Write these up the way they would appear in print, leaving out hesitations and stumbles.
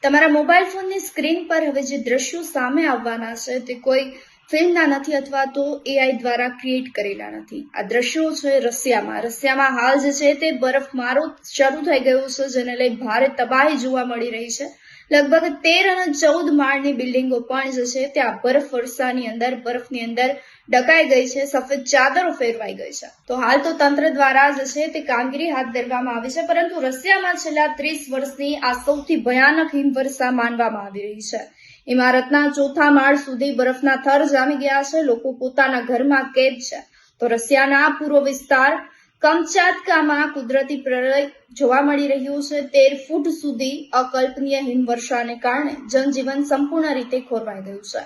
તમારા મોબાઈલ ફોનની સ્ક્રીન પર હવે જે દ્રશ્યો સામે આવવાના છે તે કોઈ ફિલ્મના નથી અથવા તો એઆઈ દ્વારા ક્રિએટ કરેલા નથી. આ દ્રશ્યો છે રશિયામાં હાલ જે છે તે બરફમારો શરૂ થઈ ગયો છે, જેને લઈ ભારે તબાહી જોવા મળી રહી છે. લગભગ 13 અને 14 માળની બિલ્ડિંગો પણ જે છે ત્યાં બરફની અંદર ડકાઈ ગઈ છે, સફેદ ચાદરો ફેરવાઈ ગઈ છે. તો હાલ તો તંત્ર દ્વારા જે છે તે કામગીરી હાથ ધરવામાં આવી છે, પરંતુ રશિયામાં છેલ્લા 30 વર્ષની આ સૌથી ભયાનક હિમવર્ષા માનવામાં આવી રહી છે. ઇમારતના 4થા માળ સુધી બરફના થર જામી ગયા છે. લોકો પોતાના ઘરમાં કેદ છે. તો રશિયાના પૂર્વ વિસ્તાર કમચાતકામાં કુદરતી પ્રલય જોવા મળી રહ્યું છે. 13 ફૂટ સુધી અકલ્પનીય હિમવર્ષાને કારણે જનજીવન સંપૂર્ણ રીતે ખોરવાઈ ગયું છે.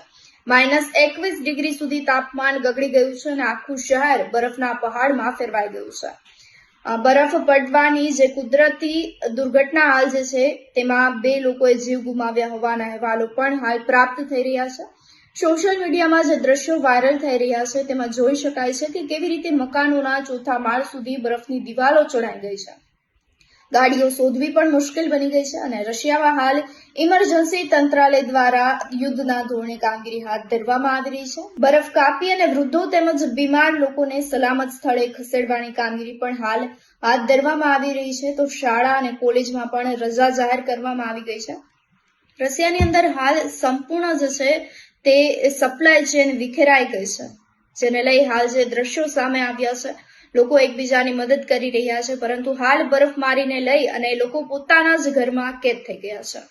-21 ડિગ્રી સુધી તાપમાન ગગડી ગયું છે અને આખું શહેર બરફના પહાડમાં ફેરવાઈ ગયું છે. બરફ પડવાની જે કુદરતી દુર્ઘટના હાલ જે છે તેમાં 2 લોકોએ જીવ ગુમાવ્યા હોવાના અહેવાલો પણ હાલ પ્રાપ્ત થઈ રહ્યા છે. સોશિયલ મીડિયામાં જે દ્રશ્યો વાયરલ થઈ રહ્યા છે તેમાં જોઈ શકાય છે કે કેવી રીતે મકાનોના 4થા માળ સુધી બરફની દિવાલો ચઢાઈ ગઈ છે. ગાડીઓ શોધવી પણ મુશ્કેલ બની ગઈ છે અને રશિયામાં હાલ ઇમરજન્સી તંત્રાલય દ્વારા યુદ્ધના ધોરણે કામગીરી હાથ ધરવામાં આવી રહી છે. બરફ કાપી અને વૃદ્ધો તેમજ બીમાર લોકોને સલામત સ્થળે ખસેડવાની કામગીરી પણ હાલ હાથ ધરવામાં આવી રહી છે. તો શાળા અને કોલેજમાં પણ રજા જાહેર કરવામાં આવી ગઈ છે. રશિયાની અંદર હાલ સંપૂર્ણ જે છે તે સપ્લાય ચેન વિખેરાઈ ગઈ છે, જેને લઈ હાલ જે દ્રશ્યો સામે આવ્યા છે, લોકો એકબીજાની મદદ કરી રહ્યા છે, પરંતુ હાલ બરફમારીને લઈ અને લોકો પોતાના જ ઘરમાં કેદ થઈ ગયા છે.